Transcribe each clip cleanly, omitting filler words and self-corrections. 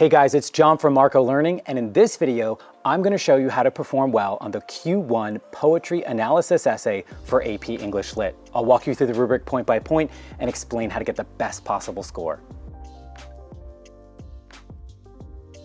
Hey guys, it's John from Marco Learning, and in this video, I'm going to show you how to perform well on the Q1 Poetry Analysis Essay for AP English Lit. I'll walk you through the rubric point by point and explain how to get the best possible score.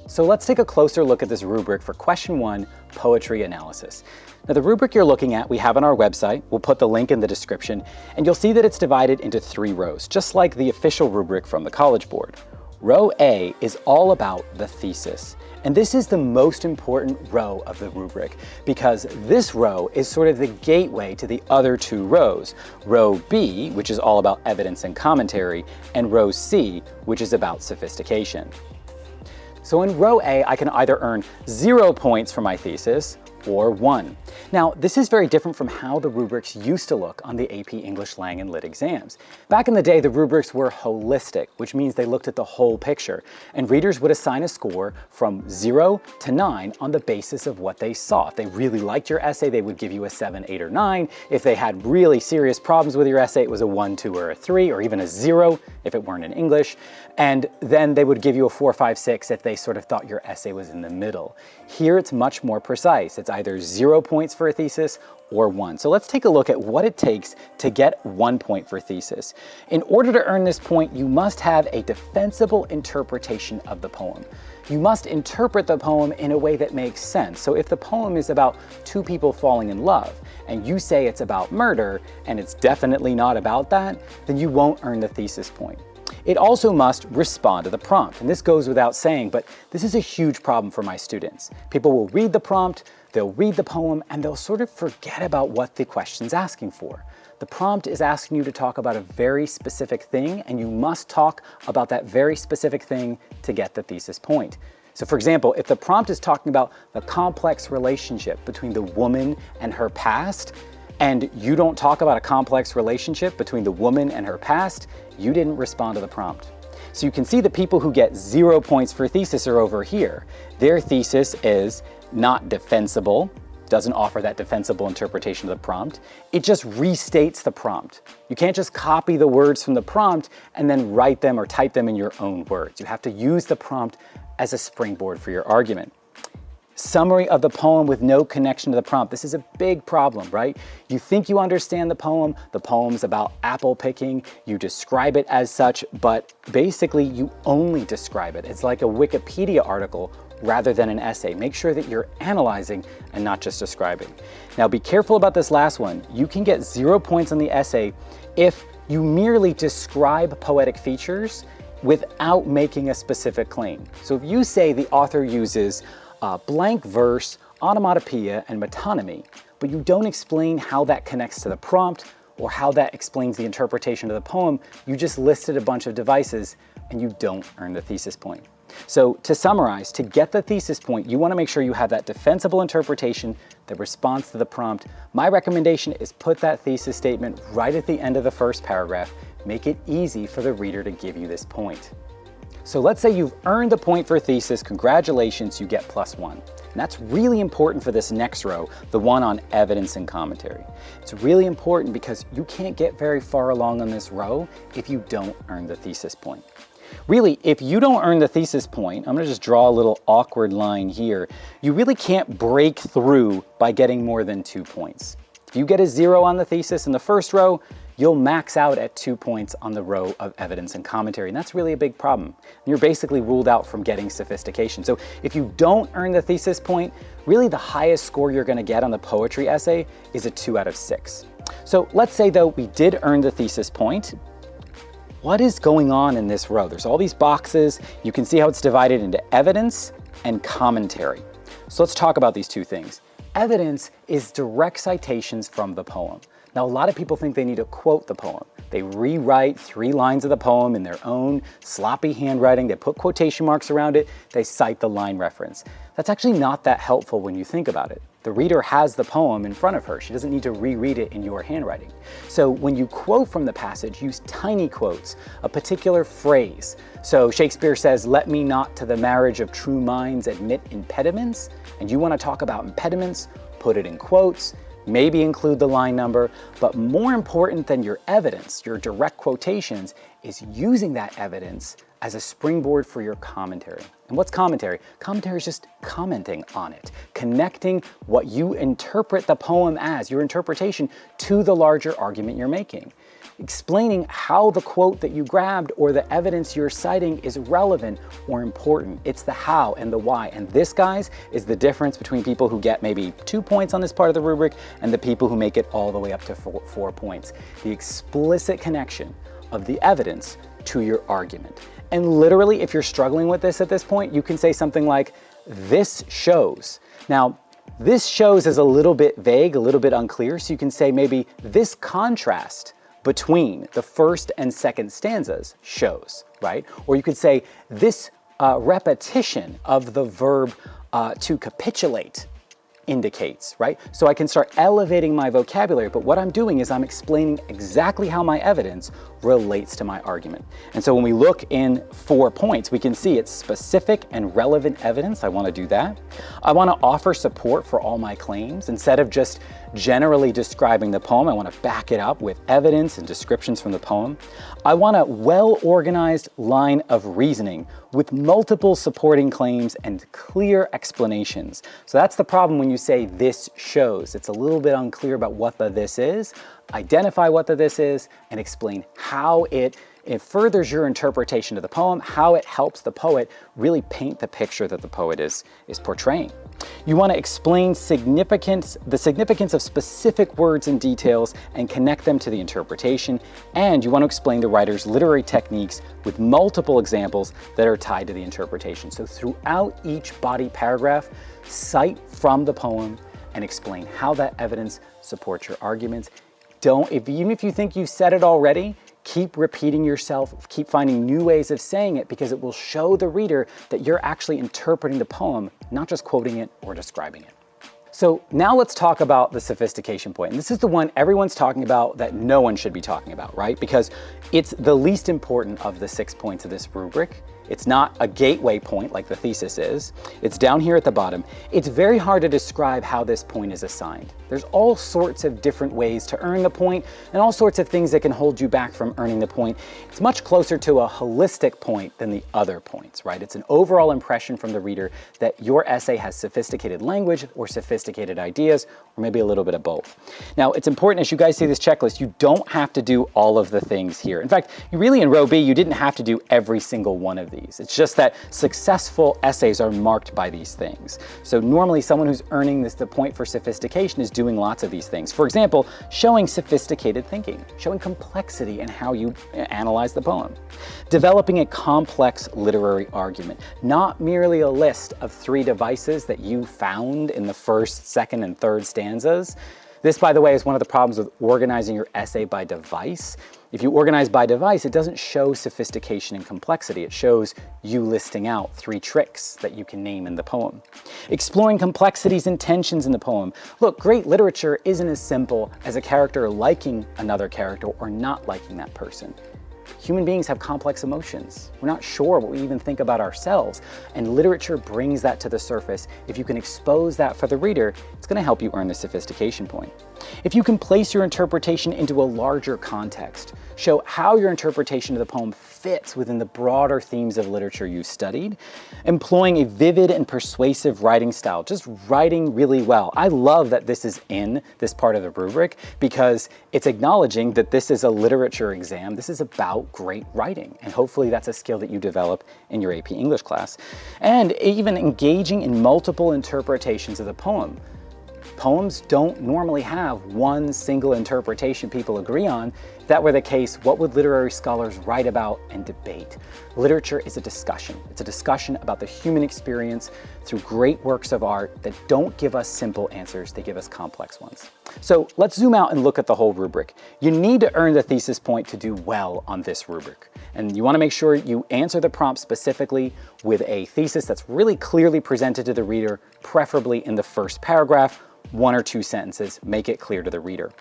So let's take a closer look at this rubric for question 1, Poetry Analysis. Now the rubric you're looking at, we have on our website. We'll put the link in the description, and you'll see that it's divided into 3 rows, just like the official rubric from the College Board. Row A is all about the thesis, and this is the most important row of the rubric because this row is sort of the gateway to the other 2 rows. Row B, which is all about evidence and commentary, and row C, which is about sophistication. So in row A, I can either earn 0 points for my thesis or 1. Now, this is very different from how the rubrics used to look on the AP English Lang and Lit exams. Back in the day, the rubrics were holistic, which means they looked at the whole picture, and readers would assign a score from 0 to 9 on the basis of what they saw. If they really liked your essay, they would give you a 7, 8, or 9. If they had really serious problems with your essay, it was a 1, 2, or a 3, or even a 0 if it weren't in English. And then they would give you a 4, 5, 6 if they sort of thought your essay was in the middle. Here it's much more precise. It's either 0 points for a thesis or 1. So let's take a look at what it takes to get 1 point for thesis. In order to earn this point, you must have a defensible interpretation of the poem. You must interpret the poem in a way that makes sense. So if the poem is about 2 people falling in love, and you say it's about murder, and it's definitely not about that, then you won't earn the thesis point. It also must respond to the prompt, and this goes without saying, but this is a huge problem for my students. People will read the prompt, they'll read the poem, and they'll sort of forget about what the question's asking for. The prompt is asking you to talk about a very specific thing, and you must talk about that very specific thing to get the thesis point. So for example, if the prompt is talking about the complex relationship between the woman and her past, and you don't talk about a complex relationship between the woman and her past, you didn't respond to the prompt. So you can see the people who get 0 points for thesis are over here. Their thesis is not defensible, doesn't offer that defensible interpretation of the prompt. It just restates the prompt. You can't just copy the words from the prompt and then write them or type them in your own words. You have to use the prompt as a springboard for your argument. Summary of the poem with no connection to the prompt. This is a big problem, right? You think you understand the poem's about apple picking, you describe it as such, but basically you only describe it. It's like a Wikipedia article rather than an essay. Make sure that you're analyzing and not just describing. Now be careful about this last one. You can get 0 points on the essay if you merely describe poetic features without making a specific claim. So if you say the author uses blank verse, onomatopoeia, and metonymy, but you don't explain how that connects to the prompt or how that explains the interpretation of the poem, you just listed a bunch of devices and you don't earn the thesis point. So to summarize, to get the thesis point, you want to make sure you have that defensible interpretation that responds to the prompt. My recommendation is put that thesis statement right at the end of the first paragraph. Make it easy for the reader to give you this point. So let's say you've earned the point for thesis, congratulations, you get +1. And that's really important for this next row, the one on evidence and commentary. It's really important because you can't get very far along on this row if you don't earn the thesis point. Really, if you don't earn the thesis point, I'm gonna just draw a little awkward line here, you really can't break through by getting more than 2 points. If you get a 0 on the thesis in the first row, you'll max out at 2 points on the row of evidence and commentary, and that's really a big problem. You're basically ruled out from getting sophistication. So if you don't earn the thesis point, really the highest score you're gonna get on the poetry essay is a 2 out of 6. So let's say though we did earn the thesis point. What is going on in this row? There's all these boxes. You can see how it's divided into evidence and commentary. So let's talk about these 2 things. Evidence is direct citations from the poem. Now, a lot of people think they need to quote the poem. They rewrite 3 lines of the poem in their own sloppy handwriting. They put quotation marks around it. They cite the line reference. That's actually not that helpful when you think about it. The reader has the poem in front of her. She doesn't need to reread it in your handwriting. So when you quote from the passage, use tiny quotes, a particular phrase. So Shakespeare says, "Let me not to the marriage of true minds admit impediments." And you want to talk about impediments, put it in quotes. Maybe include the line number, but more important than your evidence, your direct quotations, is using that evidence as a springboard for your commentary. And what's commentary? Commentary is just commenting on it, connecting what you interpret the poem as, your interpretation, to the larger argument you're making. Explaining how the quote that you grabbed or the evidence you're citing is relevant or important. It's the how and the why. And this, guys, is the difference between people who get maybe 2 points on this part of the rubric and the people who make it all the way up to 4 points. The explicit connection of the evidence to your argument. And literally, if you're struggling with this at this point, you can say something like, this shows. Now, this shows is a little bit vague, a little bit unclear, so you can say maybe this contrast between the first and second stanzas shows, right? Or you could say this repetition of the verb to capitulate indicates, right? So I can start elevating my vocabulary, but what I'm doing is I'm explaining exactly how my evidence relates to my argument. And so when we look in 4 points, we can see it's specific and relevant evidence. I want to do that. I want to offer support for all my claims. Instead of just generally describing the poem, I want to back it up with evidence and descriptions from the poem. I want a well-organized line of reasoning with multiple supporting claims and clear explanations. So that's the problem when you say this shows. It's a little bit unclear about what the this is. Identify what the this is and explain how it furthers your interpretation of the poem, how it helps the poet really paint the picture that the poet is portraying. You want to explain the significance of specific words and details and connect them to the interpretation, and you want to explain the writer's literary techniques with multiple examples that are tied to the interpretation. So throughout each body paragraph, cite from the poem and explain how that evidence supports your arguments. Even if you think you've said it already, keep repeating yourself, keep finding new ways of saying it, because it will show the reader that you're actually interpreting the poem, not just quoting it or describing it. So now let's talk about the sophistication point. And this is the one everyone's talking about that no one should be talking about, right? Because it's the least important of the 6 points of this rubric. It's not a gateway point like the thesis is. It's down here at the bottom. It's very hard to describe how this point is assigned. There's all sorts of different ways to earn the point and all sorts of things that can hold you back from earning the point. It's much closer to a holistic point than the other points, right? It's an overall impression from the reader that your essay has sophisticated language or sophisticated ideas, or maybe a little bit of both. Now, it's important as you guys see this checklist, you don't have to do all of the things here. In fact, you really in row B, you didn't have to do every single one of these. It's just that successful essays are marked by these things. So normally someone who's earning the point for sophistication is doing lots of these things. For example, showing sophisticated thinking, showing complexity in how you analyze the poem, developing a complex literary argument, not merely a list of 3 devices that you found in the first, second, and third stanzas. This, by the way, is one of the problems with organizing your essay by device. If you organize by device, it doesn't show sophistication and complexity. It shows you listing out 3 tricks that you can name in the poem. Exploring complexities and tensions in the poem. Look, great literature isn't as simple as a character liking another character or not liking that person. Human beings have complex emotions. We're not sure what we even think about ourselves, and literature brings that to the surface. If you can expose that for the reader, it's going to help you earn the sophistication point. If you can place your interpretation into a larger context, show how your interpretation of the poem fits within the broader themes of literature you studied, employing a vivid and persuasive writing style, just writing really well. I love that this is in this part of the rubric because it's acknowledging that this is a literature exam. This is about great writing, and hopefully that's a skill that you develop in your AP English class. And even engaging in multiple interpretations of the poem. Poems don't normally have one single interpretation people agree on. If that were the case, what would literary scholars write about and debate? Literature is a discussion. It's a discussion about the human experience through great works of art that don't give us simple answers, they give us complex ones. So let's zoom out and look at the whole rubric. You need to earn the thesis point to do well on this rubric. And you want to make sure you answer the prompt specifically with a thesis that's really clearly presented to the reader, preferably in the first paragraph, 1 or 2 sentences, make it clear to the reader.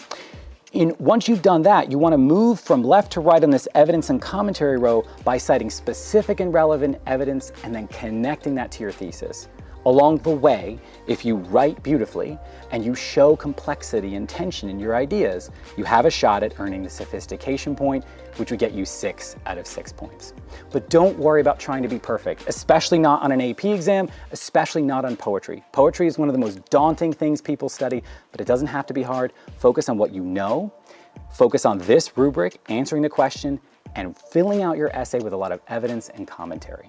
Once you've done that, you want to move from left to right on this evidence and commentary row by citing specific and relevant evidence and then connecting that to your thesis. Along the way, if you write beautifully and you show complexity and tension in your ideas, you have a shot at earning the Sophistication Point, which would get you 6 out of 6 points. But don't worry about trying to be perfect, especially not on an AP exam, especially not on poetry. Poetry is one of the most daunting things people study, but it doesn't have to be hard. Focus on what you know, focus on this rubric, answering the question, and filling out your essay with a lot of evidence and commentary.